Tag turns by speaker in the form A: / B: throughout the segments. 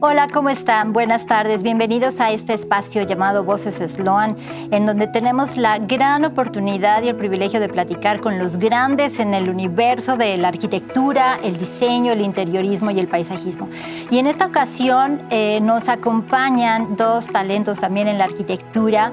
A: Hola, ¿cómo están? Buenas tardes. Bienvenidos a este espacio llamado Voces Sloan, en donde tenemos la gran oportunidad y el privilegio de platicar con los grandes en el universo de la arquitectura, el diseño, el interiorismo y el paisajismo. Y en esta ocasión nos acompañan dos talentos también en la arquitectura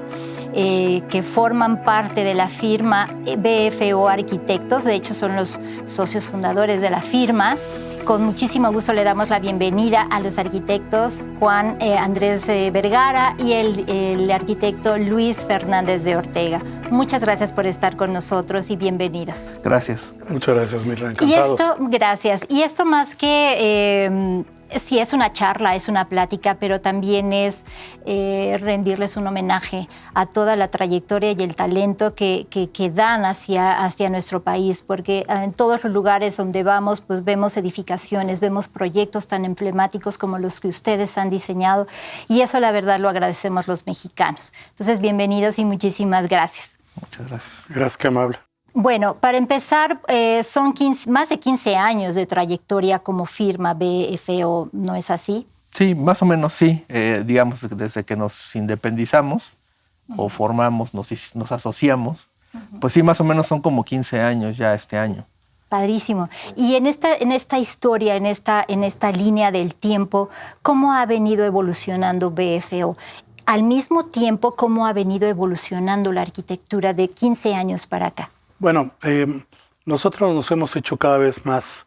A: que forman parte de la firma BFO Arquitectos. De hecho, son los socios fundadores de la firma. Con muchísimo gusto le damos la bienvenida a los arquitectos Juan Andrés Vergara y el arquitecto Luis Fernández de Ortega. Muchas gracias por estar con nosotros y bienvenidos.
B: Gracias.
C: Muchas gracias, Mirra. Encantados.
A: Gracias. Y esto más que sí es una charla, es una plática, pero también es rendirles un homenaje a toda la trayectoria y el talento que dan hacia nuestro país, porque en todos los lugares donde vamos, pues vemos edificaciones, vemos proyectos tan emblemáticos como los que ustedes han diseñado, y eso la verdad lo agradecemos los mexicanos. Entonces, bienvenidos y muchísimas gracias.
B: Muchas gracias.
C: Gracias, qué amable.
A: Bueno, para empezar, son más de 15 años de trayectoria como firma BFO, ¿no es así?
B: Sí, más o menos sí. Digamos, desde que nos independizamos o formamos, nos asociamos, pues sí, más o menos son como 15 años ya este año.
A: Padrísimo. Y en esta historia, en esta línea del tiempo, ¿cómo ha venido evolucionando BFO? Al mismo tiempo, ¿cómo ha venido evolucionando la arquitectura de 15 años para acá?
C: Bueno, nosotros nos hemos hecho cada vez más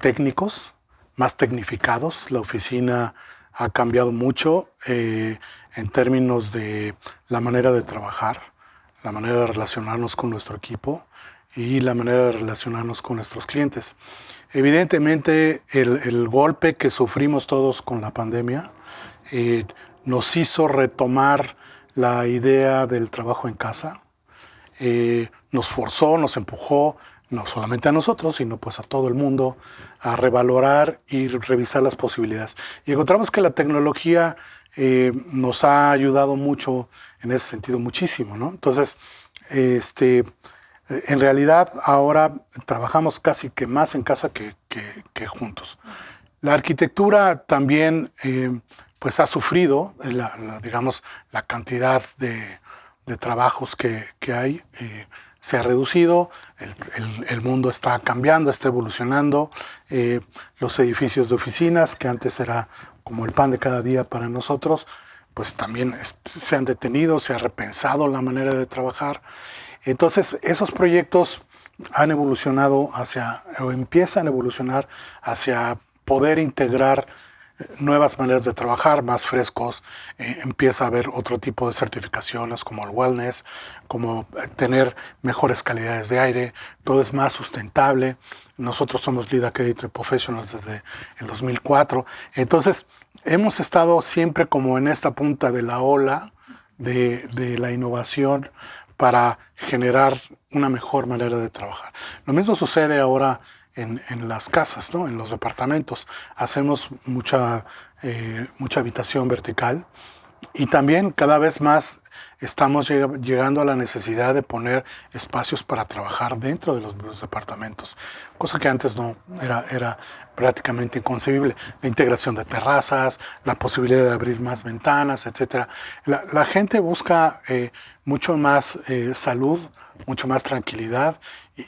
C: técnicos, más tecnificados. La oficina ha cambiado mucho en términos de la manera de trabajar, la manera de relacionarnos con nuestro equipo y la manera de relacionarnos con nuestros clientes. Evidentemente, el golpe que sufrimos todos con la pandemia nos hizo retomar la idea del trabajo en casa. Nos forzó, nos empujó, no solamente a nosotros, sino pues a todo el mundo, a revalorar y revisar las posibilidades. Y encontramos que la tecnología nos ha ayudado mucho en ese sentido, muchísimo, ¿no? Entonces, en realidad ahora trabajamos casi que más en casa que juntos. La arquitectura también pues ha sufrido, digamos, la cantidad de trabajos que hay se ha reducido, el mundo está cambiando, está evolucionando, los edificios de oficinas, que antes era como el pan de cada día para nosotros, pues también se han detenido, se ha repensado la manera de trabajar. Entonces, esos proyectos han evolucionado o empiezan a evolucionar hacia poder integrar nuevas maneras de trabajar, más frescos. Empieza a haber otro tipo de certificaciones como el wellness, como tener mejores calidades de aire, todo es más sustentable. Nosotros somos LEED Accredited Professionals desde el 2004. Entonces, hemos estado siempre como en esta punta de la ola de la innovación para generar una mejor manera de trabajar. Lo mismo sucede ahora en las casas, ¿no? En los departamentos. Hacemos mucha habitación vertical y también cada vez más estamos llegando a la necesidad de poner espacios para trabajar dentro de los departamentos, cosa que antes no era prácticamente inconcebible. La integración de terrazas, la posibilidad de abrir más ventanas, etc. La gente busca mucho más salud, mucho más tranquilidad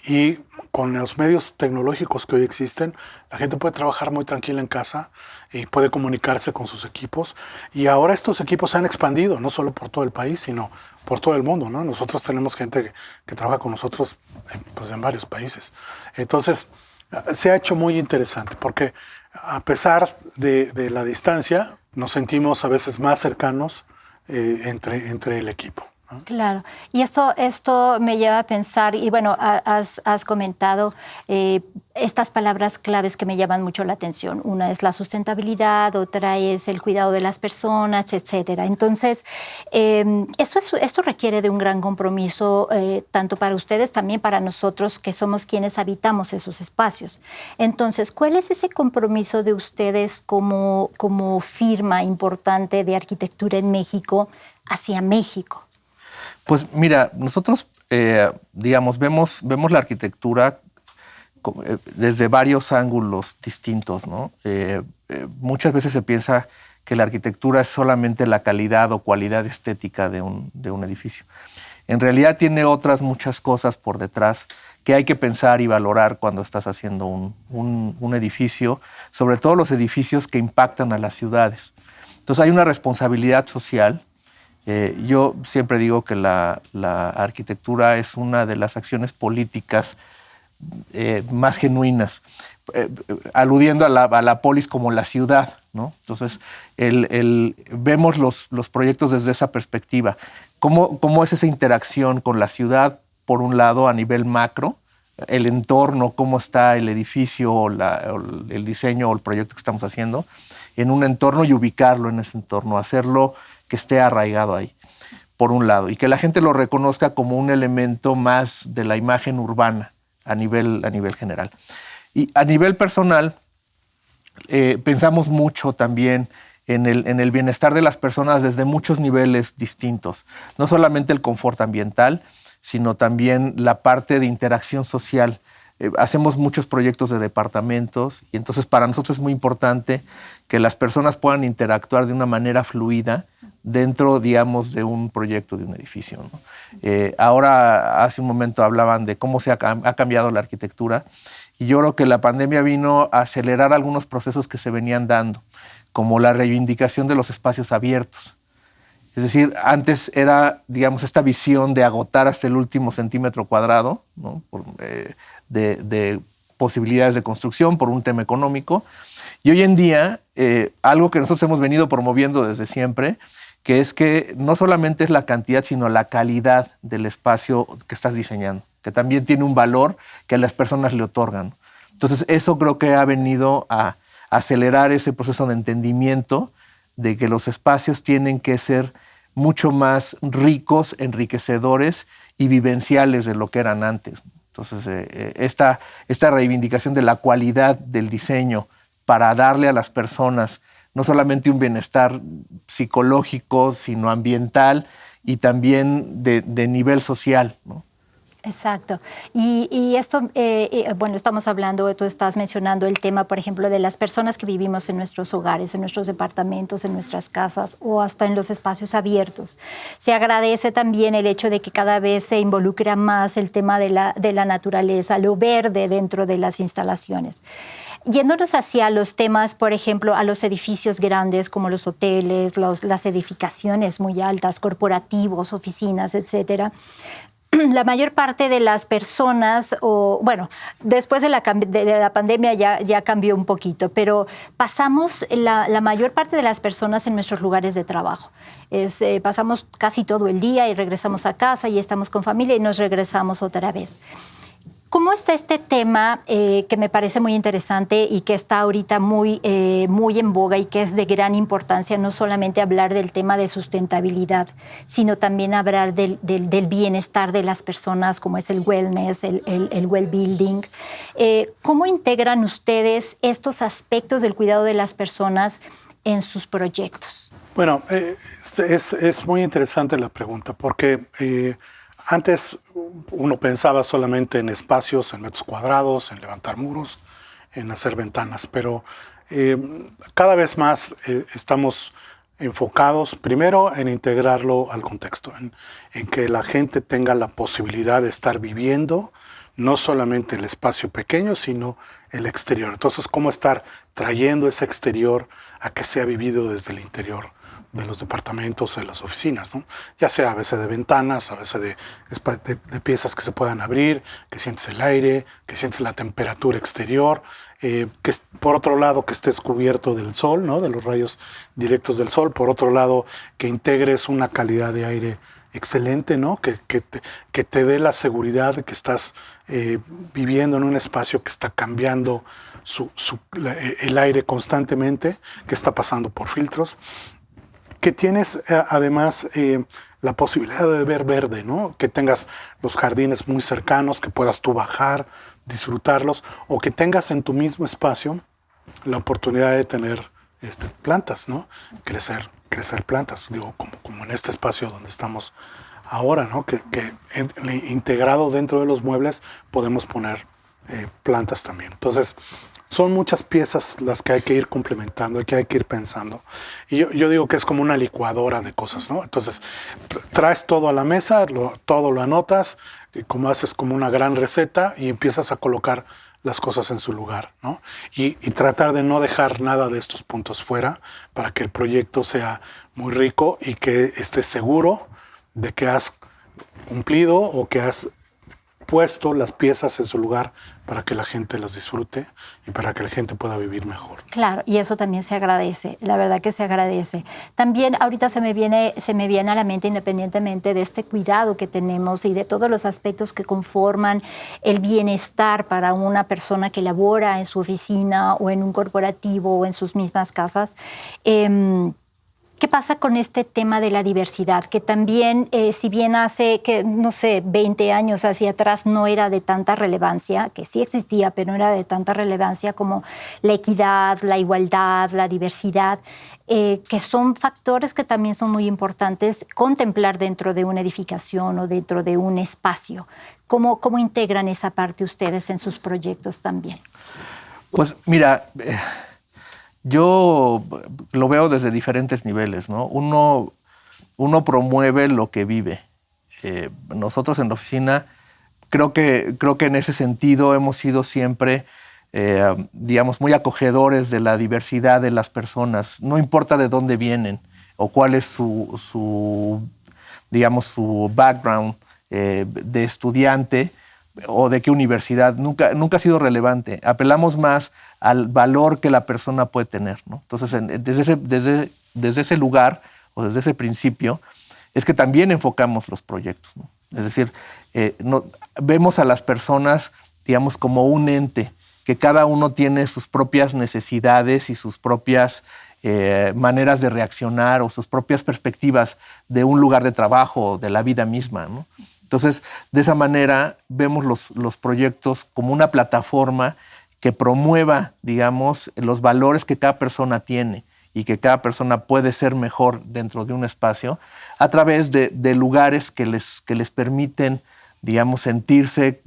C: y con los medios tecnológicos que hoy existen, la gente puede trabajar muy tranquila en casa y puede comunicarse con sus equipos. Y ahora estos equipos se han expandido, no solo por todo el país, sino por todo el mundo, ¿no? Nosotros tenemos gente que trabaja con nosotros pues en varios países. Entonces, se ha hecho muy interesante porque a pesar de la distancia, nos sentimos a veces más cercanos entre el equipo.
A: Claro, y esto me lleva a pensar, y bueno, has comentado estas palabras claves que me llaman mucho la atención. Una es la sustentabilidad, otra es el cuidado de las personas, etcétera. Entonces, esto requiere de un gran compromiso, tanto para ustedes, también para nosotros, que somos quienes habitamos esos espacios. Entonces, ¿cuál es ese compromiso de ustedes como firma importante de arquitectura en México hacia México?
B: Pues mira, nosotros, digamos, vemos la arquitectura desde varios ángulos distintos, ¿no? Muchas veces se piensa que la arquitectura es solamente la calidad o cualidad estética de un edificio. En realidad tiene otras muchas cosas por detrás que hay que pensar y valorar cuando estás haciendo un edificio, sobre todo los edificios que impactan a las ciudades. Entonces hay una responsabilidad social. Yo siempre digo que la arquitectura es una de las acciones políticas más genuinas, aludiendo a la polis como la ciudad, ¿no? Entonces, vemos los proyectos desde esa perspectiva. ¿Cómo es esa interacción con la ciudad, por un lado, a nivel macro, el entorno, cómo está el edificio, o el diseño o el proyecto que estamos haciendo, en un entorno y ubicarlo en ese entorno, hacerlo que esté arraigado ahí, por un lado, y que la gente lo reconozca como un elemento más de la imagen urbana a nivel general. Y a nivel personal, pensamos mucho también en el bienestar de las personas desde muchos niveles distintos. No solamente el confort ambiental, sino también la parte de interacción social. Hacemos muchos proyectos de departamentos y entonces para nosotros es muy importante que las personas puedan interactuar de una manera fluida dentro, digamos, de un proyecto, de un edificio, ¿no? Ahora, hace un momento hablaban de cómo ha cambiado la arquitectura y yo creo que la pandemia vino a acelerar algunos procesos que se venían dando, como la reivindicación de los espacios abiertos. Es decir, antes era, digamos, esta visión de agotar hasta el último centímetro cuadrado, ¿no? De posibilidades de construcción por un tema económico. Y hoy en día, algo que nosotros hemos venido promoviendo desde siempre, que es que no solamente es la cantidad, sino la calidad del espacio que estás diseñando, que también tiene un valor que a las personas le otorgan. Entonces, eso creo que ha venido a acelerar ese proceso de entendimiento de que los espacios tienen que ser mucho más ricos, enriquecedores y vivenciales de lo que eran antes. Entonces, esta reivindicación de la cualidad del diseño para darle a las personas no solamente un bienestar psicológico, sino ambiental y también de nivel social, ¿no?
A: Exacto. Y esto, bueno, estamos hablando, tú estás mencionando el tema, por ejemplo, de las personas que vivimos en nuestros hogares, en nuestros departamentos, en nuestras casas o hasta en los espacios abiertos. Se agradece también el hecho de que cada vez se involucra más el tema de la naturaleza, lo verde dentro de las instalaciones. Yéndonos hacia los temas, por ejemplo, a los edificios grandes como los hoteles, las edificaciones muy altas, corporativos, oficinas, etcétera. La mayor parte de las personas, después de la pandemia ya cambió un poquito, pero pasamos la mayor parte de las personas en nuestros lugares de trabajo. Pasamos casi todo el día y regresamos a casa y estamos con familia y nos regresamos otra vez. ¿Cómo está este tema que me parece muy interesante y que está ahorita muy en boga y que es de gran importancia, no solamente hablar del tema de sustentabilidad, sino también hablar del bienestar de las personas, como es el wellness, el well-building? ¿Cómo integran ustedes estos aspectos del cuidado de las personas en sus proyectos?
C: Bueno, es muy interesante la pregunta porque antes uno pensaba solamente en espacios, en metros cuadrados, en levantar muros, en hacer ventanas, pero cada vez más estamos enfocados primero en integrarlo al contexto, en que la gente tenga la posibilidad de estar viviendo no solamente el espacio pequeño, sino el exterior. Entonces, ¿cómo estar trayendo ese exterior a que sea vivido desde el interior de los departamentos, de las oficinas, ¿no? Ya sea a veces de ventanas, a veces de piezas que se puedan abrir, que sientes el aire, que sientes la temperatura exterior, que por otro lado que estés cubierto del sol, ¿no? De los rayos directos del sol, por otro lado que integres una calidad de aire excelente, ¿no? Que te dé la seguridad de que estás viviendo en un espacio que está cambiando el aire constantemente, que está pasando por filtros, que tienes además la posibilidad de ver verde, ¿no? Que tengas los jardines muy cercanos, que puedas tú bajar, disfrutarlos, o que tengas en tu mismo espacio la oportunidad de tener plantas, ¿no? Crecer plantas, digo, como en este espacio donde estamos ahora, ¿no? Que integrado dentro de los muebles podemos poner plantas también. Entonces, son muchas piezas las que hay que ir complementando y que hay que ir pensando. Y yo digo que es como una licuadora de cosas, ¿no? Entonces, traes todo a la mesa, todo lo anotas, y como haces como una gran receta y empiezas a colocar las cosas en su lugar, ¿no? Y tratar de no dejar nada de estos puntos fuera para que el proyecto sea muy rico y que estés seguro de que has cumplido o que has puesto las piezas en su lugar para que la gente las disfrute y para que la gente pueda vivir mejor.
A: Claro, y eso también se agradece, la verdad que se agradece. También ahorita se me viene a la mente, independientemente de este cuidado que tenemos y de todos los aspectos que conforman el bienestar para una persona que labora en su oficina o en un corporativo o en sus mismas casas. ¿Qué pasa con este tema de la diversidad? Que también, si bien hace, 20 años hacia atrás no era de tanta relevancia, que sí existía, pero no era de tanta relevancia como la equidad, la igualdad, la diversidad, que son factores que también son muy importantes contemplar dentro de una edificación o dentro de un espacio. ¿Cómo integran esa parte ustedes en sus proyectos también?
B: Pues mira... Yo lo veo desde diferentes niveles, ¿no? Uno promueve lo que vive. Nosotros en la oficina creo que en ese sentido hemos sido siempre, digamos, muy acogedores de la diversidad de las personas. No importa de dónde vienen o cuál es su background de estudiante o de qué universidad, nunca ha sido relevante. Apelamos más al valor que la persona puede tener, ¿no? Entonces, desde ese lugar o desde ese principio es que también enfocamos los proyectos, ¿no? Es decir, vemos a las personas, digamos, como un ente, que cada uno tiene sus propias necesidades y sus propias maneras de reaccionar o sus propias perspectivas de un lugar de trabajo o de la vida misma, ¿no? Entonces, de esa manera vemos los proyectos como una plataforma que promueva, digamos, los valores que cada persona tiene y que cada persona puede ser mejor dentro de un espacio a través de lugares que les permiten, digamos, sentirse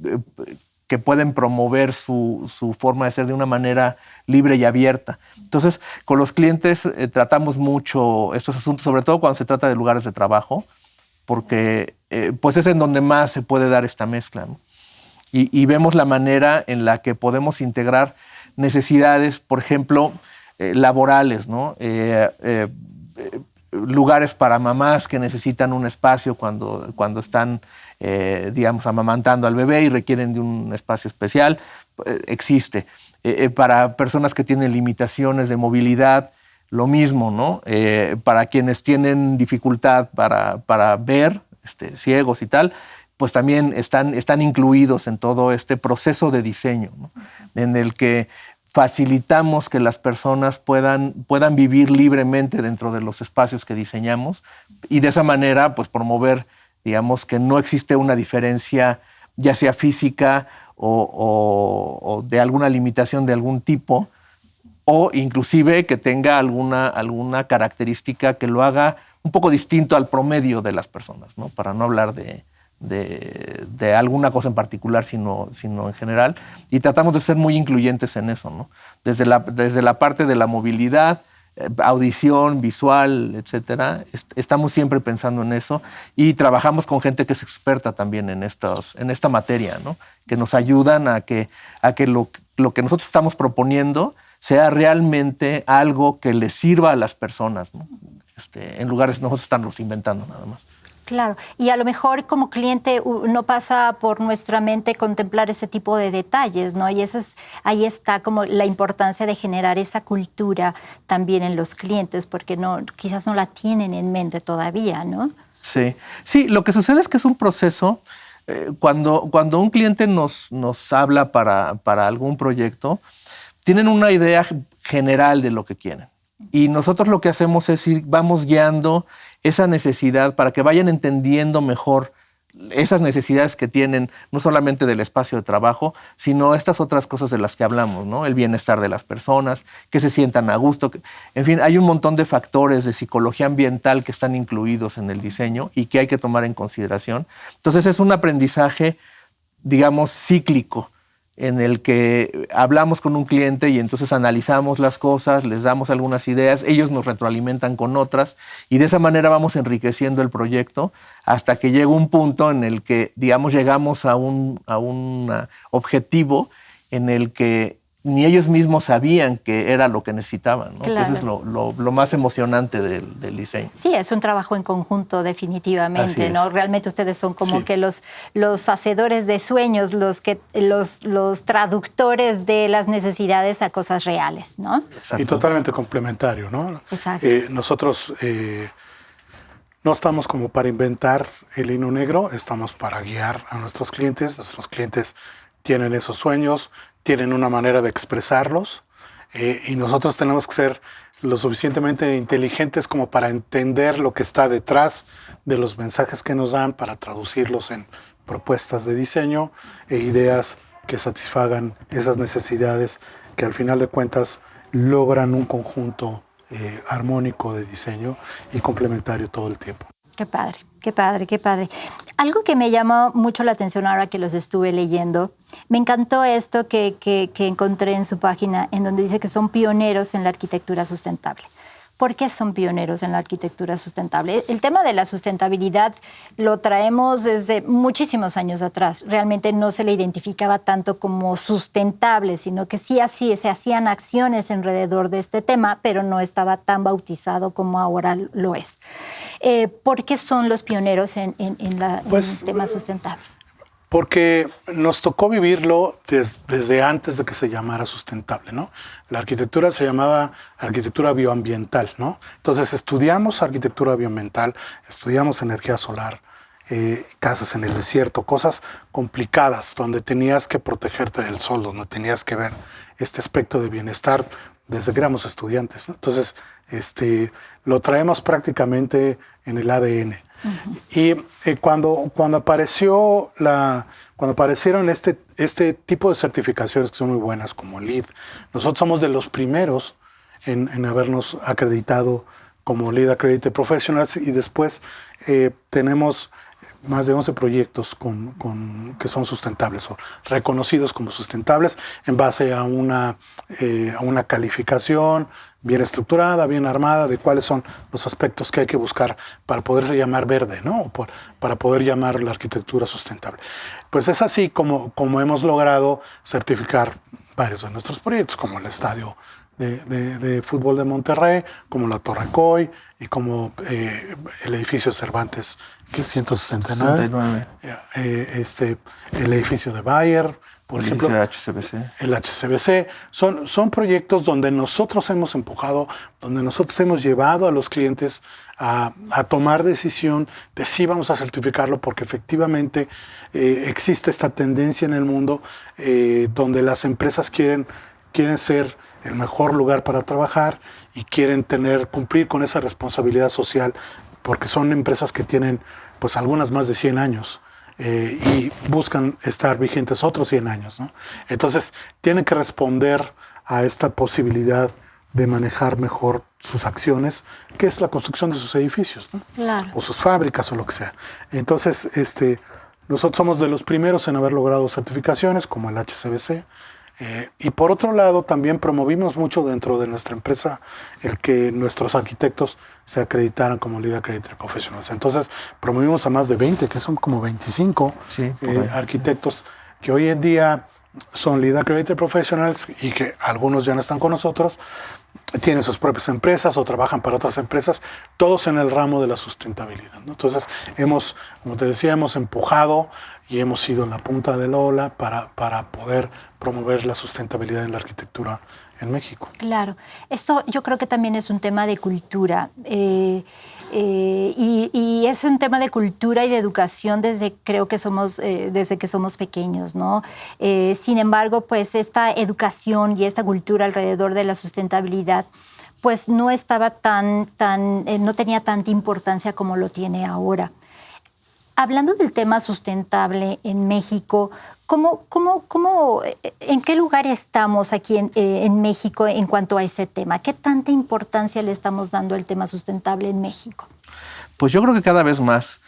B: que pueden promover su forma de ser de una manera libre y abierta. Entonces, con los clientes tratamos mucho estos asuntos, sobre todo cuando se trata de lugares de trabajo, porque pues es en donde más se puede dar esta mezcla, ¿no? Y vemos la manera en la que podemos integrar necesidades, por ejemplo, laborales, ¿no? Lugares para mamás que necesitan un espacio cuando están, digamos, amamantando al bebé y requieren de un espacio especial, existe. Para personas que tienen limitaciones de movilidad, lo mismo, ¿no? Para quienes tienen dificultad para ver, ciegos y tal, pues también están incluidos en todo este proceso de diseño, ¿no? En el que facilitamos que las personas puedan vivir libremente dentro de los espacios que diseñamos y de esa manera pues promover, digamos, que no existe una diferencia ya sea física o de alguna limitación de algún tipo, o inclusive que tenga alguna característica que lo haga un poco distinto al promedio de las personas, ¿no? Para no hablar de alguna cosa en particular, sino en general. Y tratamos de ser muy incluyentes en eso, ¿no? Desde la parte de la movilidad, audición, visual, etcétera. Estamos siempre pensando en eso y trabajamos con gente que es experta también en esta materia, ¿no? Que nos ayudan a que lo que nosotros estamos proponiendo sea realmente algo que les sirva a las personas, ¿no? En lugares nosotros estamos inventando nada más.
A: Claro, y a lo mejor como cliente no pasa por nuestra mente contemplar ese tipo de detalles, ¿no? Y ahí está como la importancia de generar esa cultura también en los clientes, porque quizás no la tienen en mente todavía, ¿no?
B: Sí, lo que sucede es que es un proceso. Cuando un cliente nos habla para algún proyecto, tienen una idea general de lo que quieren. Y nosotros lo que hacemos es vamos guiando esa necesidad para que vayan entendiendo mejor esas necesidades que tienen, no solamente del espacio de trabajo, sino estas otras cosas de las que hablamos, ¿no? El bienestar de las personas, que se sientan a gusto. En fin, hay un montón de factores de psicología ambiental que están incluidos en el diseño y que hay que tomar en consideración. Entonces es un aprendizaje, digamos, cíclico, en el que hablamos con un cliente y entonces analizamos las cosas, les damos algunas ideas, ellos nos retroalimentan con otras y de esa manera vamos enriqueciendo el proyecto hasta que llega un punto en el que, digamos, llegamos a un objetivo en el que ni ellos mismos sabían que era lo que necesitaban, ¿no?
A: Claro.
B: Eso es lo más emocionante del diseño.
A: Sí, es un trabajo en conjunto definitivamente, ¿no? Realmente ustedes son como que los hacedores de sueños, los traductores de las necesidades a cosas reales, ¿no?
C: Exacto. Y totalmente complementario, ¿no?
A: Exacto.
C: Nosotros no estamos como para inventar el hilo negro, estamos para guiar a nuestros clientes. Nuestros clientes tienen esos sueños, tienen una manera de expresarlos y nosotros tenemos que ser lo suficientemente inteligentes como para entender lo que está detrás de los mensajes que nos dan, para traducirlos en propuestas de diseño e ideas que satisfagan esas necesidades que al final de cuentas logran un conjunto armónico de diseño y complementario todo el tiempo.
A: Qué padre, qué padre, qué padre. Algo que me llamó mucho la atención ahora que los estuve leyendo, me encantó esto que encontré en su página, en donde dice que son pioneros en la arquitectura sustentable. ¿Por qué son pioneros en la arquitectura sustentable? El tema de la sustentabilidad lo traemos desde muchísimos años atrás. Realmente no se le identificaba tanto como sustentable, sino que sí así se hacían acciones alrededor de este tema, pero no estaba tan bautizado como ahora lo es. ¿Por qué son los pioneros en el tema sustentable?
C: Porque nos tocó vivirlo desde antes de que se llamara sustentable, ¿no? La arquitectura se llamaba arquitectura bioambiental, ¿no? Entonces estudiamos arquitectura bioambiental, estudiamos energía solar, casas en el desierto, cosas complicadas donde tenías que protegerte del sol, donde tenías que ver este aspecto de bienestar desde que éramos estudiantes, ¿no? Entonces lo traemos prácticamente en el ADN. Uh-huh. Y cuando aparecieron este tipo de certificaciones que son muy buenas, como LEED, nosotros somos de los primeros en habernos acreditado como LEED Accredited Professionals y después tenemos más de 11 proyectos que son sustentables o reconocidos como sustentables en base a una calificación bien estructurada, bien armada, de cuáles son los aspectos que hay que buscar para poderse llamar verde, ¿no? Para poder llamar la arquitectura sustentable. Pues es así como hemos logrado certificar varios de nuestros proyectos, como el estadio de fútbol de Monterrey, como la Torre Coy y como el edificio Cervantes, que es 169. El edificio de Bayer, por ejemplo.
B: El HCBC.
C: El HCBC. Son proyectos donde nosotros hemos empujado, donde nosotros hemos llevado a los clientes a tomar decisión de si vamos a certificarlo, porque efectivamente existe esta tendencia en el mundo donde las empresas quieren ser el mejor lugar para trabajar y quieren cumplir con esa responsabilidad social, porque son empresas que tienen pues algunas más de 100 años y buscan estar vigentes otros 100 años, ¿no? Entonces tienen que responder a esta posibilidad de manejar mejor sus acciones, que es la construcción de sus edificios, ¿no?
A: Claro.
C: O sus fábricas o lo que sea. Entonces nosotros somos de los primeros en haber logrado certificaciones como el HCBC. Y por otro lado, también promovimos mucho dentro de nuestra empresa el que nuestros arquitectos se acreditaran como LEED Accredited Professionals. Entonces, promovimos a más de 20, que son como 25 arquitectos que hoy en día son LEED Accredited Professionals y que algunos ya no están con nosotros, tienen sus propias empresas o trabajan para otras empresas, todos en el ramo de la sustentabilidad, ¿no? Entonces, como te decía, hemos empujado y hemos sido en la punta de la ola para poder promover la sustentabilidad en la arquitectura en México.
A: Claro. Esto yo creo que también es un tema de cultura. Y es un tema de cultura y de educación desde que somos pequeños, ¿no? Sin embargo, pues esta educación y esta cultura alrededor de la sustentabilidad pues no estaba no tenía tanta importancia como lo tiene ahora. Hablando del tema sustentable en México, ¿en qué lugar estamos aquí en México en cuanto a ese tema? ¿Qué tanta importancia le estamos dando al tema sustentable en México?
B: Pues yo creo que cada vez más.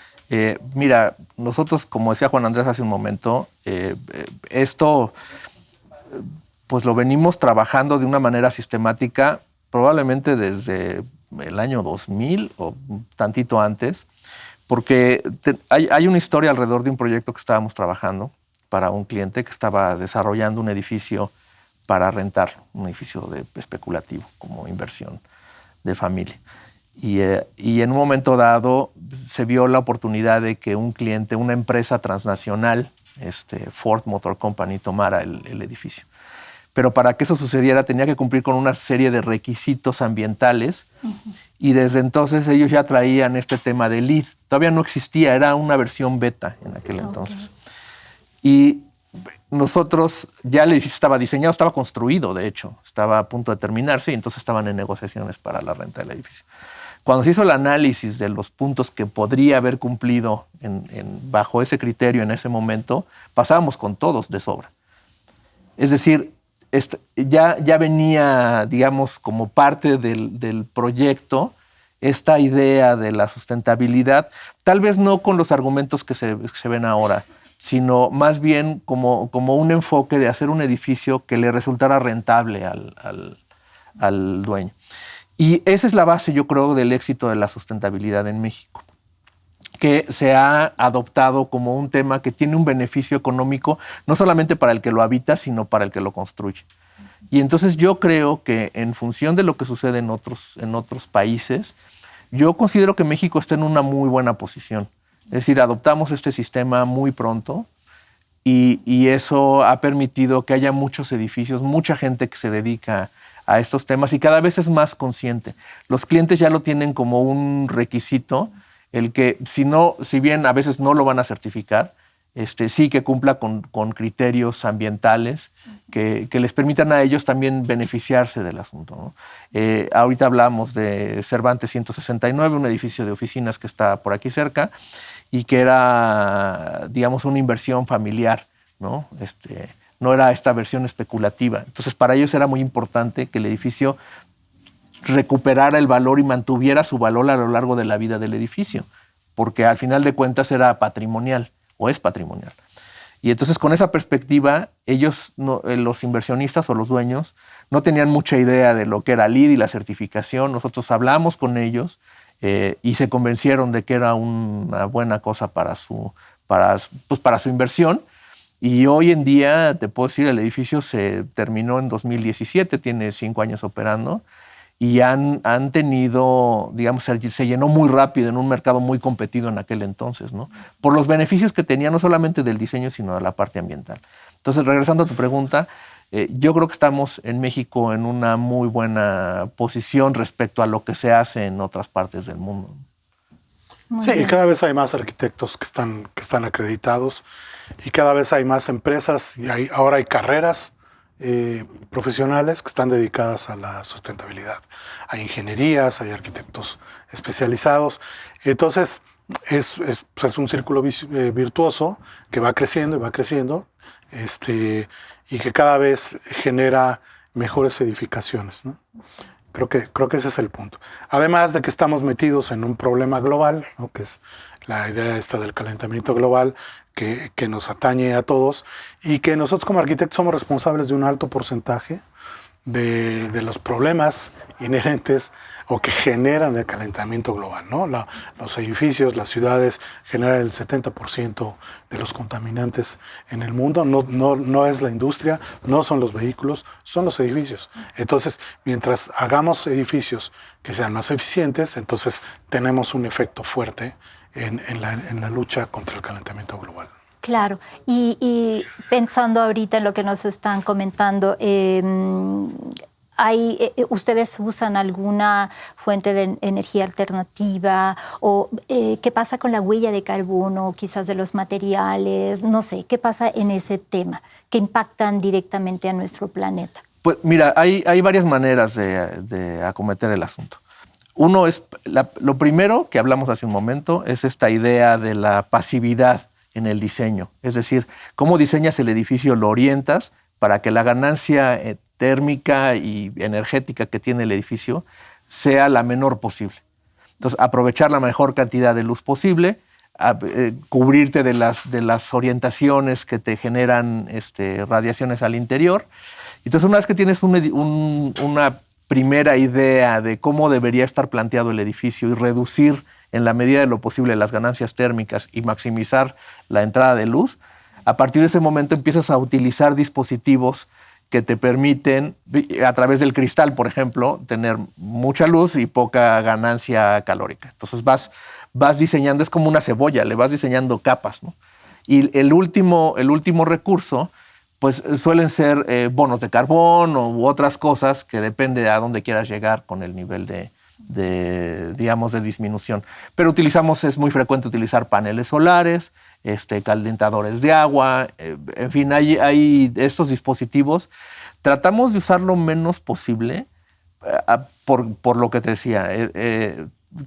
B: Mira, nosotros, como decía Juan Andrés hace un momento, esto pues lo venimos trabajando de una manera sistemática probablemente desde el año 2000 o tantito antes, porque hay una historia alrededor de un proyecto que estábamos trabajando para un cliente que estaba desarrollando un edificio para rentarlo, un edificio especulativo como inversión de familia. Y en un momento dado se vio la oportunidad de que un cliente, una empresa transnacional, Ford Motor Company, tomara el edificio. Pero para que eso sucediera tenía que cumplir con una serie de requisitos ambientales. Y desde entonces ellos ya traían este tema de LEED. Todavía no existía, era una versión beta en aquel entonces. Y nosotros, ya el edificio estaba diseñado, estaba construido, de hecho, estaba a punto de terminarse y entonces estaban en negociaciones para la renta del edificio. Cuando se hizo el análisis de los puntos que podría haber cumplido bajo ese criterio en ese momento, pasábamos con todos de sobra. Es decir, ya venía, digamos, como parte del proyecto esta idea de la sustentabilidad, tal vez no con los argumentos que se ven ahora, sino más bien como un enfoque de hacer un edificio que le resultara rentable al dueño. Y esa es la base, yo creo, del éxito de la sustentabilidad en México, que se ha adoptado como un tema que tiene un beneficio económico no solamente para el que lo habita, sino para el que lo construye. Y entonces yo creo que en función de lo que sucede en otros países, yo considero que México está en una muy buena posición. Es decir, adoptamos este sistema muy pronto y eso ha permitido que haya muchos edificios, mucha gente que se dedica a estos temas y cada vez es más consciente. Los clientes ya lo tienen como un requisito, el que si bien a veces no lo van a certificar, sí que cumpla con criterios ambientales que les permitan a ellos también beneficiarse del asunto, ¿no? Ahorita hablamos de Cervantes 169, un edificio de oficinas que está por aquí cerca y que era, digamos, una inversión familiar, ¿no? No era esta versión especulativa. Entonces, para ellos era muy importante que el edificio recuperara el valor y mantuviera su valor a lo largo de la vida del edificio, porque al final de cuentas era patrimonial o es patrimonial. Y entonces con esa perspectiva, ellos, los inversionistas o los dueños, no tenían mucha idea de lo que era LEED y la certificación. Nosotros hablamos con ellos y se convencieron de que era una buena cosa para su inversión. Y hoy en día, te puedo decir, el edificio se terminó en 2017, tiene 5 años operando, y han tenido, digamos, se llenó muy rápido en un mercado muy competido en aquel entonces, ¿no? Por los beneficios que tenía, no solamente del diseño, sino de la parte ambiental. Entonces, regresando a tu pregunta, yo creo que estamos en México en una muy buena posición respecto a lo que se hace en otras partes del mundo.
C: Sí, y cada vez hay más arquitectos que están acreditados y cada vez hay más empresas y ahora hay carreras profesionales que están dedicadas a la sustentabilidad. Hay ingenierías, hay arquitectos especializados. Entonces, es un círculo virtuoso que va creciendo y va creciendo y que cada vez genera mejores edificaciones, ¿no? Creo que ese es el punto. Además de que estamos metidos en un problema global, ¿no? Que es la idea esta del calentamiento global que nos atañe a todos y que nosotros como arquitectos somos responsables de un alto porcentaje de los problemas inherentes o que generan el calentamiento global, ¿no? Los edificios, las ciudades generan el 70% de los contaminantes en el mundo. No es la industria, no son los vehículos, son los edificios. Entonces, mientras hagamos edificios que sean más eficientes, entonces tenemos un efecto fuerte en la lucha contra el calentamiento global.
A: Claro, y pensando ahorita en lo que nos están comentando, ¿ustedes usan alguna fuente de energía alternativa? ¿O qué pasa con la huella de carbono, quizás de los materiales? No sé, ¿qué pasa en ese tema que impactan directamente a nuestro planeta?
B: Pues mira, hay varias maneras de acometer el asunto. Uno es, lo primero que hablamos hace un momento, es esta idea de la pasividad en el diseño. Es decir, cómo diseñas el edificio, lo orientas para que la ganancia térmica y energética que tiene el edificio sea la menor posible. Entonces, aprovechar la mejor cantidad de luz posible, cubrirte de las orientaciones que te generan radiaciones al interior Entonces, una vez que tienes una primera idea de cómo debería estar planteado el edificio y reducir en la medida de lo posible las ganancias térmicas y maximizar la entrada de luz, a partir de ese momento empiezas a utilizar dispositivos que te permiten, a través del cristal, por ejemplo, tener mucha luz y poca ganancia calórica. Entonces vas diseñando, es como una cebolla, le vas diseñando capas, ¿no? Y el último recurso, pues suelen ser bonos de carbón u otras cosas que depende de a dónde quieras llegar con el nivel de disminución. Pero es muy frecuente utilizar paneles solares, calentadores de agua, en fin, hay estos dispositivos. Tratamos de usar lo menos posible por lo que te decía,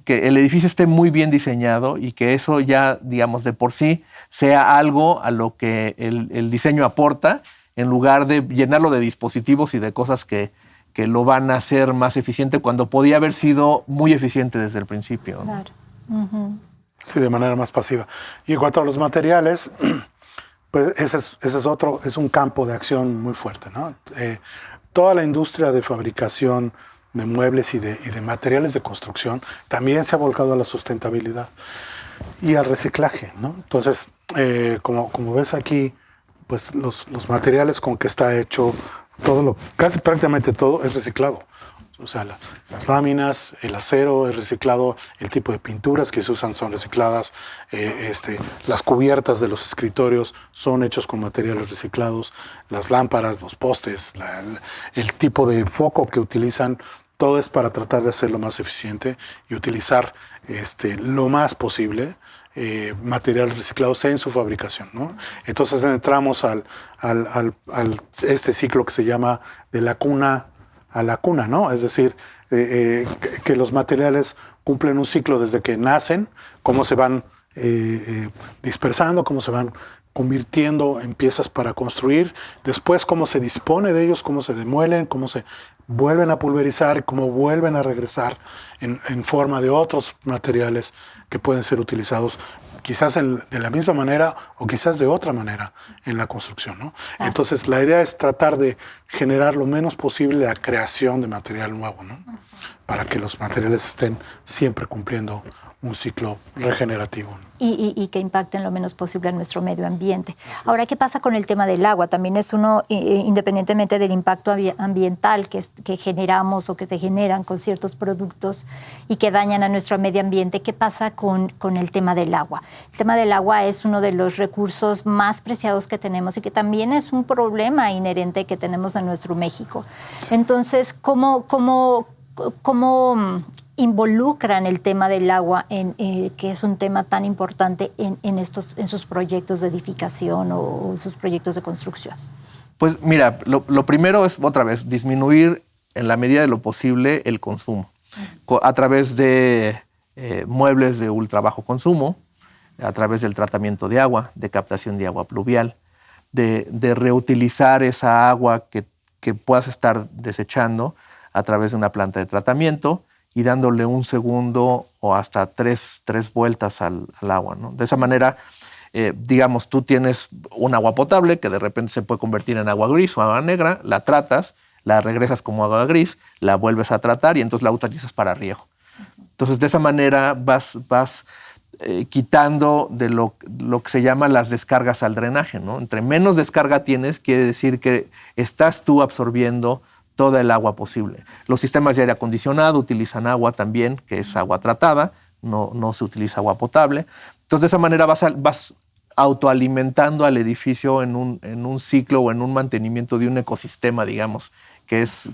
B: que el edificio esté muy bien diseñado y que eso ya, digamos, de por sí sea algo a lo que el diseño aporta, en lugar de llenarlo de dispositivos y de cosas que lo van a hacer más eficiente cuando podía haber sido muy eficiente desde el principio, ¿no?
A: Claro. Uh-huh.
C: Sí, de manera más pasiva. Y en cuanto a los materiales, pues ese es un campo de acción muy fuerte, ¿no? Toda la industria de fabricación de muebles y de materiales de construcción también se ha volcado a la sustentabilidad y al reciclaje, ¿no? Entonces, como ves aquí, pues los materiales con que está hecho, casi prácticamente todo es reciclado. O sea, las láminas, el acero es reciclado, el tipo de pinturas que se usan son recicladas, las cubiertas de los escritorios son hechos con materiales reciclados, las lámparas, los postes, el tipo de foco que utilizan, todo es para tratar de hacerlo más eficiente y utilizar lo más posible materiales reciclados en su fabricación, ¿no? Entonces entramos al ciclo que se llama de la cuna a la cuna, ¿no? Es decir, que los materiales cumplen un ciclo desde que nacen, cómo se van dispersando, cómo se van convirtiendo en piezas para construir, después cómo se dispone de ellos, cómo se demuelen, cómo se vuelven a pulverizar, cómo vuelven a regresar en forma de otros materiales que pueden ser utilizados quizás de la misma manera o quizás de otra manera en la construcción, ¿no? Entonces la idea es tratar de generar lo menos posible la creación de material nuevo, ¿no? Para que los materiales estén siempre cumpliendo un ciclo regenerativo, ¿no?
A: Y que impacten lo menos posible en nuestro medio ambiente. Ahora, ¿qué pasa con el tema del agua? También es independientemente del impacto ambiental que generamos o que se generan con ciertos productos y que dañan a nuestro medio ambiente, ¿qué pasa con el tema del agua? El tema del agua es uno de los recursos más preciados que tenemos y que también es un problema inherente que tenemos en nuestro México. Sí. Entonces, ¿cómo involucran el tema del agua, que es un tema tan importante en sus proyectos de edificación o sus proyectos de construcción?
B: Pues mira, lo primero es, otra vez, disminuir en la medida de lo posible el consumo. A través de muebles de ultra bajo consumo, a través del tratamiento de agua, de captación de agua pluvial, de reutilizar esa agua que puedas estar desechando a través de una planta de tratamiento y dándole un segundo o hasta tres vueltas al agua, ¿no? De esa manera, digamos, tú tienes un agua potable que de repente se puede convertir en agua gris o agua negra, la tratas, la regresas como agua gris, la vuelves a tratar y entonces la utilizas para riego. Entonces, de esa manera vas quitando de lo que se llama las descargas al drenaje, ¿no? Entre menos descarga tienes, quiere decir que estás tú absorbiendo toda el agua posible. Los sistemas de aire acondicionado utilizan agua también, que es agua tratada, no se utiliza agua potable. Entonces, de esa manera vas autoalimentando al edificio en un ciclo o en un mantenimiento de un ecosistema, digamos, que es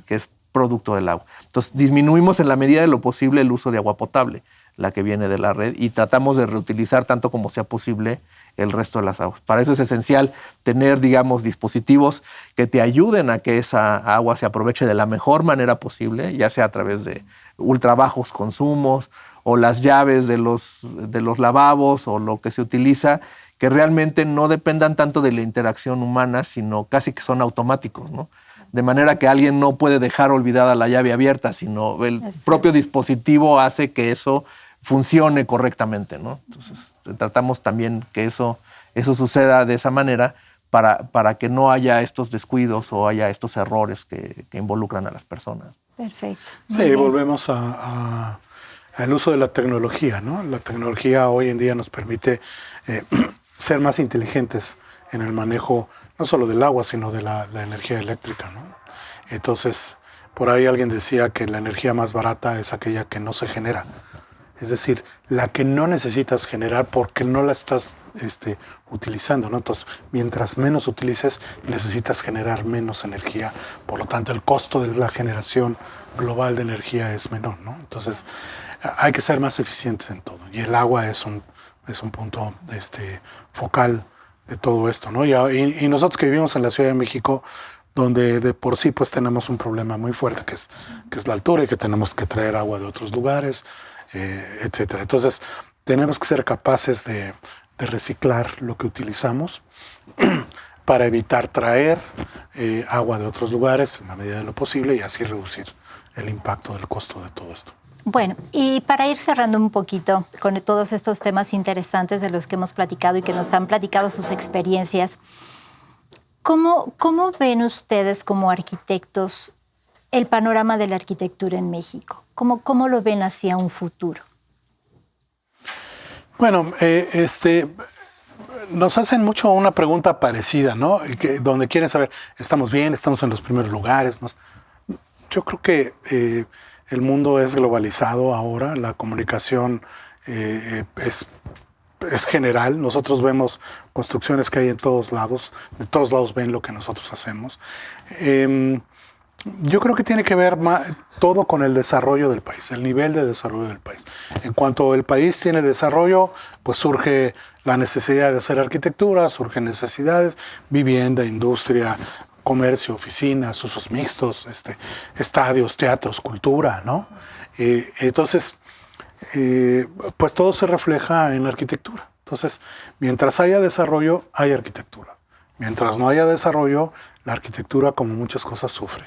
B: producto del agua. Entonces, disminuimos en la medida de lo posible el uso de agua potable, la que viene de la red, y tratamos de reutilizar tanto como sea posible el resto de las aguas. Para eso es esencial tener, digamos, dispositivos que te ayuden a que esa agua se aproveche de la mejor manera posible, ya sea a través de ultra bajos consumos o las llaves de los lavabos o lo que se utiliza, que realmente no dependan tanto de la interacción humana, sino casi que son automáticos, ¿no? De manera que alguien no puede dejar olvidada la llave abierta, sino el propio dispositivo hace que eso funcione correctamente, ¿no? Entonces, tratamos también que eso suceda de esa manera para que no haya estos descuidos o haya estos errores que involucran a las personas.
A: Perfecto.
C: Sí, volvemos al uso de la tecnología, ¿no? La tecnología hoy en día nos permite ser más inteligentes en el manejo no solo del agua, sino de la energía eléctrica, ¿no? Entonces, por ahí alguien decía que la energía más barata es aquella que no se genera. Es decir, la que no necesitas generar porque no la estás utilizando, ¿no? Entonces, mientras menos utilices, necesitas generar menos energía. Por lo tanto, el costo de la generación global de energía es menor, ¿no? Entonces, hay que ser más eficientes en todo. Y el agua es un punto focal de todo esto, ¿no? Y nosotros que vivimos en la Ciudad de México, donde de por sí pues tenemos un problema muy fuerte que es la altura y que tenemos que traer agua de otros lugares, etcétera. Entonces, tenemos que ser capaces de reciclar lo que utilizamos para evitar traer agua de otros lugares en la medida de lo posible y así reducir el impacto del costo de todo esto.
A: Bueno, y para ir cerrando un poquito con todos estos temas interesantes de los que hemos platicado y que nos han platicado sus experiencias, ¿cómo ven ustedes como arquitectos el panorama de la arquitectura en México? ¿Cómo lo ven hacia un futuro?
C: Bueno, nos hacen mucho una pregunta parecida, ¿no? Donde quieren saber, ¿estamos bien? ¿Estamos en los primeros lugares? Yo creo que el mundo es globalizado ahora, la comunicación es general. Nosotros vemos construcciones que hay en todos lados, de todos lados ven lo que nosotros hacemos. Yo creo que tiene que ver todo con el desarrollo del país, el nivel de desarrollo del país. En cuanto el país tiene desarrollo, pues surge la necesidad de hacer arquitectura, surgen necesidades, vivienda, industria, comercio, oficinas, usos mixtos, estadios, teatros, cultura, ¿no? Entonces, pues todo se refleja en la arquitectura. Entonces, mientras haya desarrollo, hay arquitectura. Mientras no haya desarrollo, la arquitectura, como muchas cosas, sufre.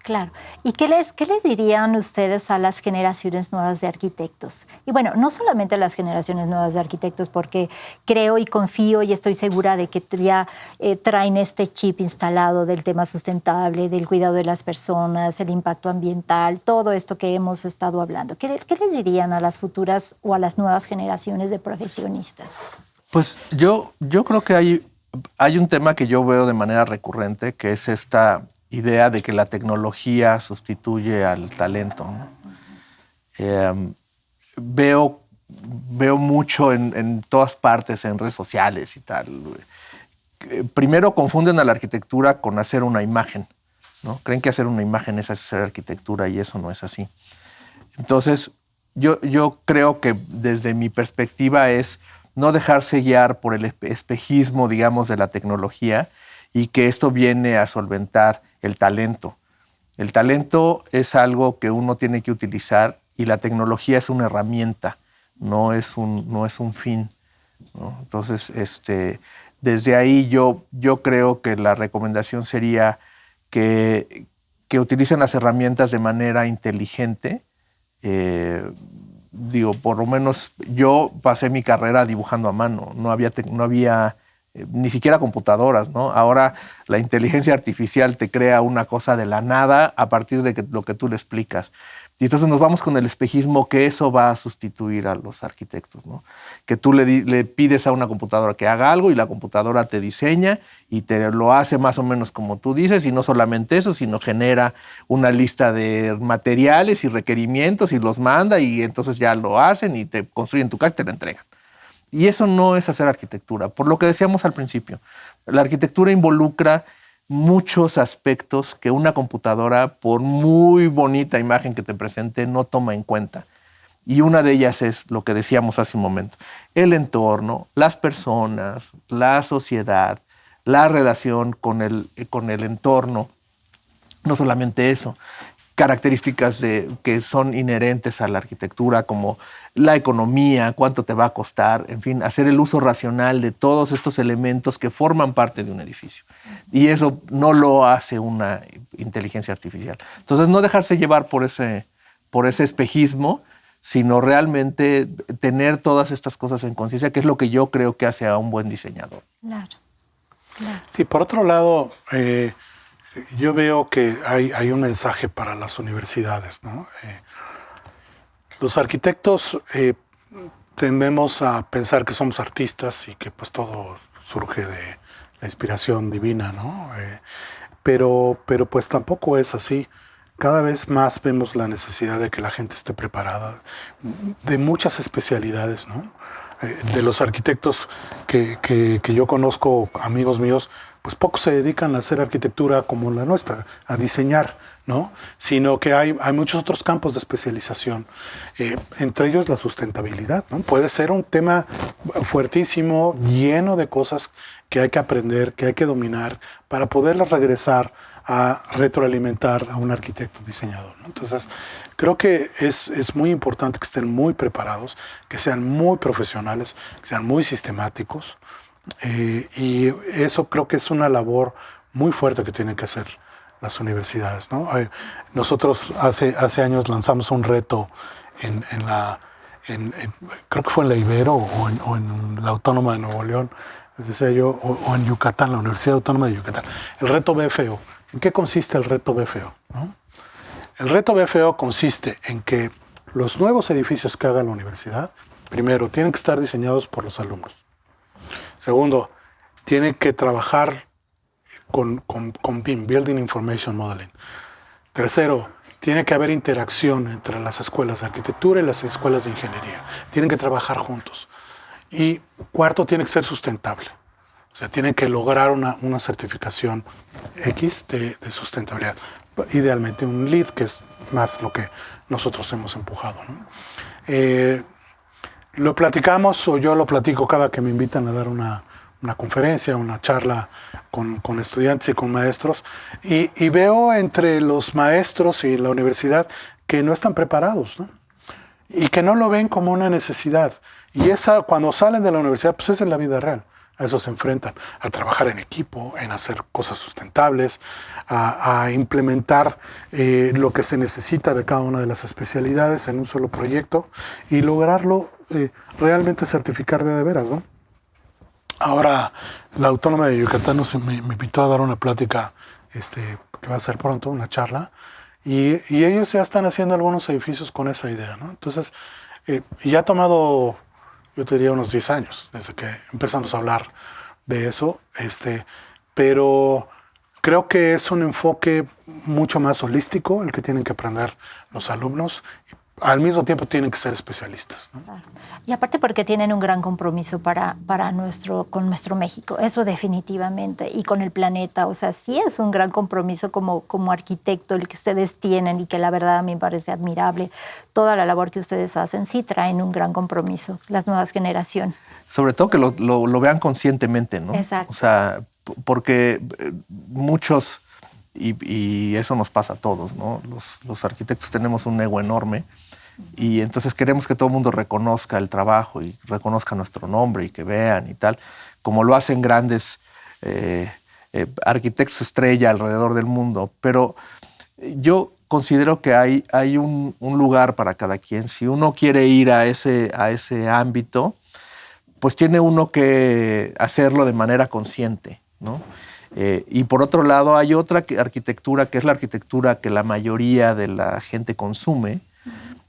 A: Claro. ¿Y qué les dirían ustedes a las generaciones nuevas de arquitectos? Y bueno, no solamente a las generaciones nuevas de arquitectos, porque creo y confío y estoy segura de que ya traen este chip instalado del tema sustentable, del cuidado de las personas, el impacto ambiental, todo esto que hemos estado hablando. ¿Qué les dirían a las futuras o a las nuevas generaciones de profesionistas?
B: Pues yo creo que hay un tema que yo veo de manera recurrente, que es esta idea de que la tecnología sustituye al talento, ¿no? Veo mucho en todas partes, en redes sociales y tal. Primero confunden a la arquitectura con hacer una imagen, ¿no? Creen que hacer una imagen es hacer arquitectura y eso no es así. Entonces, yo creo que desde mi perspectiva es no dejarse guiar por el espejismo, digamos, de la tecnología y que esto viene a solventar el talento. El talento es algo que uno tiene que utilizar y la tecnología es una herramienta, no es un fin, ¿no? Entonces, desde ahí yo creo que la recomendación sería que utilicen las herramientas de manera inteligente. Por lo menos yo pasé mi carrera dibujando a mano, no había ni siquiera computadoras, ¿no? Ahora la inteligencia artificial te crea una cosa de la nada a partir de lo que tú le explicas. Y entonces nos vamos con el espejismo que eso va a sustituir a los arquitectos, ¿no? Que tú le pides a una computadora que haga algo y la computadora te diseña y te lo hace más o menos como tú dices, y no solamente eso, sino genera una lista de materiales y requerimientos y los manda y entonces ya lo hacen y te construyen tu casa y te la entregan. Y eso no es hacer arquitectura, por lo que decíamos al principio. La arquitectura involucra muchos aspectos que una computadora, por muy bonita imagen que te presente, no toma en cuenta. Y una de ellas es lo que decíamos hace un momento: el entorno, las personas, la sociedad, la relación con el entorno. No solamente eso, características que son inherentes a la arquitectura, como la economía, cuánto te va a costar, en fin, hacer el uso racional de todos estos elementos que forman parte de un edificio. Y eso no lo hace una inteligencia artificial. Entonces, no dejarse llevar por ese espejismo, sino realmente tener todas estas cosas en conciencia, que es lo que yo creo que hace a un buen diseñador.
A: Claro.
C: Sí, por otro lado, yo veo que hay un mensaje para las universidades, ¿no? Los arquitectos tendemos a pensar que somos artistas y que pues todo surge de la inspiración divina, ¿no? Pero pues tampoco es así. Cada vez más vemos la necesidad de que la gente esté preparada de muchas especialidades, ¿no? De los arquitectos que yo conozco, amigos míos, pues pocos se dedican a hacer arquitectura como la nuestra, a diseñar, ¿no? Sino que hay muchos otros campos de especialización, entre ellos la sustentabilidad, ¿no? Puede ser un tema fuertísimo, lleno de cosas que hay que aprender, que hay que dominar para poderlas regresar a retroalimentar a un arquitecto diseñador, ¿no? Entonces, creo que es muy importante que estén muy preparados, que sean muy profesionales, que sean muy sistemáticos, y eso creo que es una labor muy fuerte que tienen que hacer las universidades, ¿no? Nosotros hace años lanzamos un reto creo que fue en la Ibero o en la Autónoma de Nuevo León, les decía yo, o en Yucatán, la Universidad Autónoma de Yucatán, el reto BFO. ¿En qué consiste el reto BFO? ¿No? El reto BFO consiste en que los nuevos edificios que haga la universidad, primero, tienen que estar diseñados por los alumnos. Segundo, tienen que trabajar con BIM, Building Information Modeling. Tercero, tiene que haber interacción entre las escuelas de arquitectura y las escuelas de ingeniería. Tienen que trabajar juntos. Y cuarto, tiene que ser sustentable. O sea, tienen que lograr una certificación X de sustentabilidad. Idealmente un LEED, que es más lo que nosotros hemos empujado, ¿no? Lo platicamos, o yo lo platico cada que me invitan a dar una conferencia, una charla con estudiantes y con maestros, y veo entre los maestros y la universidad que no están preparados, ¿no? Y que no lo ven como una necesidad. Y cuando salen de la universidad, pues esa es la vida real. A eso se enfrentan, a trabajar en equipo, en hacer cosas sustentables, a implementar lo que se necesita de cada una de las especialidades en un solo proyecto y lograrlo realmente certificar de veras, ¿no? Ahora, la Autónoma de Yucatán me invitó a dar una plática que va a ser pronto, una charla, y ellos ya están haciendo algunos edificios con esa idea, ¿no? Entonces, ya ha tomado, yo te diría, unos 10 años desde que empezamos a hablar de eso, pero creo que es un enfoque mucho más holístico el que tienen que aprender los alumnos. Al mismo tiempo tienen que ser especialistas, ¿no?
A: Y aparte porque tienen un gran compromiso con nuestro México, eso definitivamente, y con el planeta. O sea, sí es un gran compromiso como arquitecto el que ustedes tienen y que la verdad a mí me parece admirable. Toda la labor que ustedes hacen sí traen un gran compromiso, las nuevas generaciones.
B: Sobre todo que lo vean conscientemente, ¿no?
A: Exacto.
B: O sea, porque muchos, y eso nos pasa a todos, ¿no? Los arquitectos tenemos un ego enorme. Y entonces queremos que todo el mundo reconozca el trabajo y reconozca nuestro nombre y que vean y tal, como lo hacen grandes arquitectos estrella alrededor del mundo. Pero yo considero que hay un lugar para cada quien. Si uno quiere ir a ese ámbito, pues tiene uno que hacerlo de manera consciente, ¿no? Y por otro lado hay otra arquitectura, que es la arquitectura que la mayoría de la gente consume,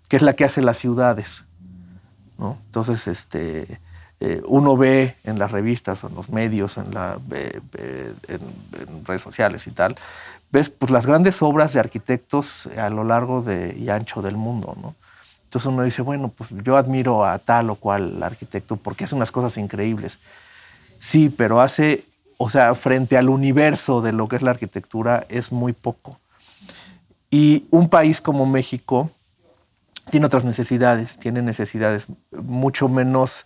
B: que es la que hace las ciudades, ¿no? Entonces, uno ve en las revistas, en los medios, en redes sociales y tal, ves pues, las grandes obras de arquitectos a lo largo y ancho del mundo, ¿no? Entonces uno dice, bueno, pues yo admiro a tal o cual arquitecto porque hace unas cosas increíbles. Sí, pero frente al universo de lo que es la arquitectura, es muy poco. Y un país como México tiene otras necesidades, tiene necesidades mucho menos,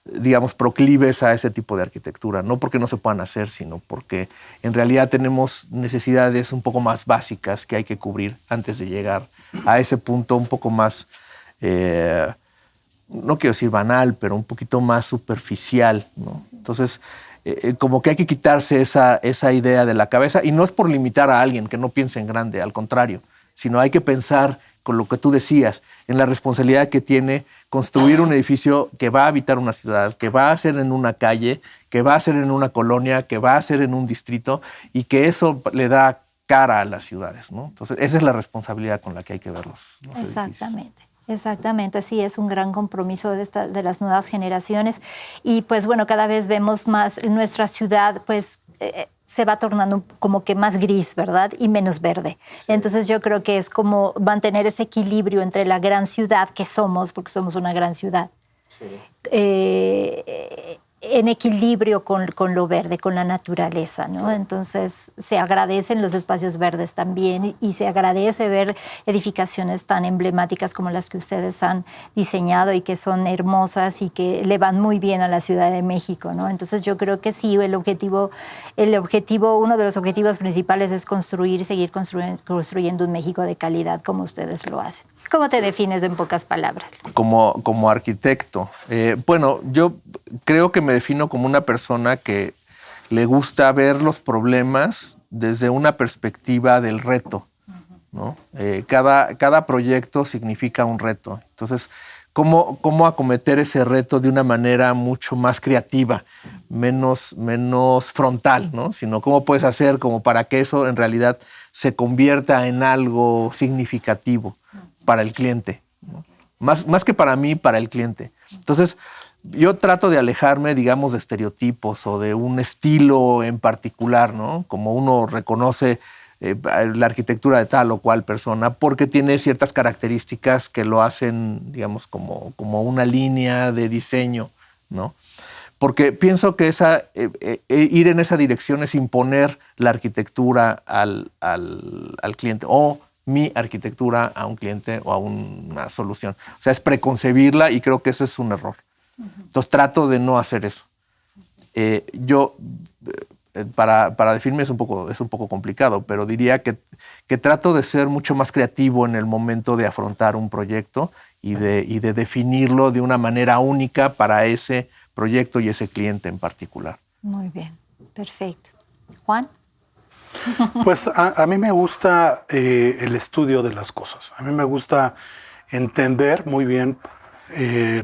B: digamos, proclives a ese tipo de arquitectura. No porque no se puedan hacer, sino porque en realidad tenemos necesidades un poco más básicas que hay que cubrir antes de llegar a ese punto un poco más, no quiero decir banal, pero un poquito más superficial, ¿no? Entonces, como que hay que quitarse esa idea de la cabeza, y no es por limitar a alguien que no piense en grande, al contrario, sino hay que pensar con lo que tú decías, en la responsabilidad que tiene construir un edificio que va a habitar una ciudad, que va a ser en una calle, que va a ser en una colonia, que va a ser en un distrito, y que eso le da cara a las ciudades, ¿no? Entonces, esa es la responsabilidad con la que hay que ver los
A: Exactamente. Exactamente, sí, es un gran compromiso de las nuevas generaciones y pues bueno, cada vez vemos más nuestra ciudad pues se va tornando como que más gris, ¿verdad? Y menos verde. Sí. Entonces yo creo que es como mantener ese equilibrio entre la gran ciudad que somos, porque somos una gran ciudad, sí. En equilibrio con lo verde, con la naturaleza, ¿no? Entonces se agradecen los espacios verdes también y se agradece ver edificaciones tan emblemáticas como las que ustedes han diseñado y que son hermosas y que le van muy bien a la Ciudad de México, ¿no? Entonces yo creo que sí, uno de los objetivos principales es seguir construyendo un México de calidad como ustedes lo hacen. ¿Cómo te defines en pocas palabras?
B: Como arquitecto. Bueno, yo creo que me defino como una persona que le gusta ver los problemas desde una perspectiva del reto, ¿no? Cada proyecto significa un reto. Entonces, ¿cómo acometer ese reto de una manera mucho más creativa, menos frontal, ¿no? Sino cómo puedes hacer como para que eso en realidad se convierta en algo significativo para el cliente, ¿no? Más que para mí, para el cliente. Entonces, yo trato de alejarme, digamos, de estereotipos o de un estilo en particular, ¿no? Como uno reconoce la arquitectura de tal o cual persona, porque tiene ciertas características que lo hacen, digamos, como una línea de diseño, ¿no? Porque pienso que ir en esa dirección es imponer la arquitectura al cliente o mi arquitectura a un cliente o a una solución. O sea, es preconcebirla y creo que ese es un error. Entonces trato de no hacer eso. Para definirme es un poco complicado, pero diría que trato de ser mucho más creativo en el momento de afrontar un proyecto y de definirlo de una manera única para ese proyecto y ese cliente en particular.
A: Muy bien, perfecto. Juan.
C: Pues a mí me gusta el estudio de las cosas. A mí me gusta entender muy bien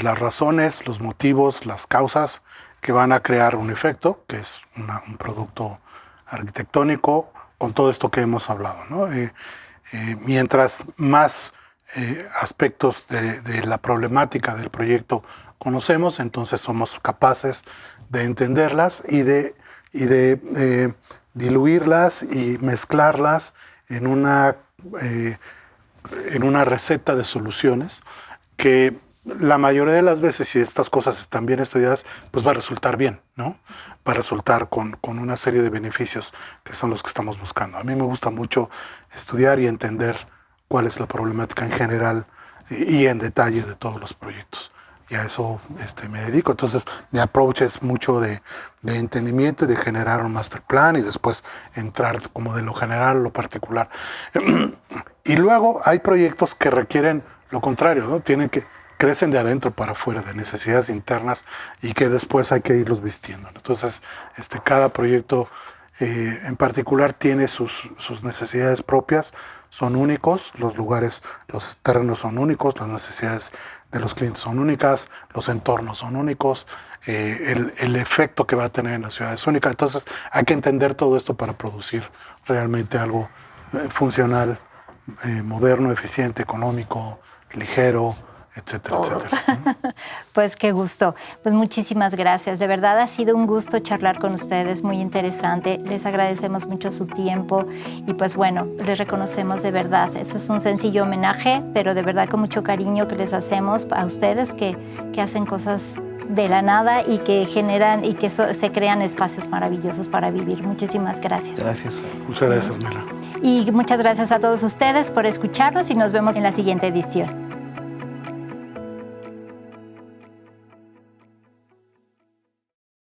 C: las razones, los motivos, las causas que van a crear un efecto, que es un producto arquitectónico, con todo esto que hemos hablado, ¿no? Mientras más aspectos de la problemática del proyecto conocemos, entonces somos capaces de entenderlas y de diluirlas y mezclarlas en una receta de soluciones que la mayoría de las veces, si estas cosas están bien estudiadas, pues va a resultar bien, ¿no? Va a resultar con una serie de beneficios que son los que estamos buscando. A mí me gusta mucho estudiar y entender cuál es la problemática en general y en detalle de todos los proyectos. Y a eso me dedico. Entonces, mi approach es mucho de entendimiento y de generar un master plan y después entrar como de lo general a lo particular. Y luego hay proyectos que requieren lo contrario, ¿no? Crecen de adentro para afuera, de necesidades internas y que después hay que irlos vistiendo. Entonces, cada proyecto en particular tiene sus necesidades propias, son únicos, los lugares, los terrenos son únicos, las necesidades de los clientes son únicas, los entornos son únicos, el efecto que va a tener en la ciudad es única. Entonces, hay que entender todo esto para producir realmente algo funcional, moderno, eficiente, económico, ligero, etcétera, etcétera.
A: Pues qué gusto. Pues muchísimas gracias. De verdad ha sido un gusto charlar con ustedes, muy interesante. Les agradecemos mucho su tiempo y pues bueno, les reconocemos de verdad. Eso es un sencillo homenaje, pero de verdad con mucho cariño que les hacemos a ustedes que hacen cosas de la nada y que generan y que se crean espacios maravillosos para vivir. Muchísimas gracias.
B: Gracias.
C: Muchas gracias, Mela.
A: Y muchas gracias a todos ustedes por escucharnos y nos vemos en la siguiente edición.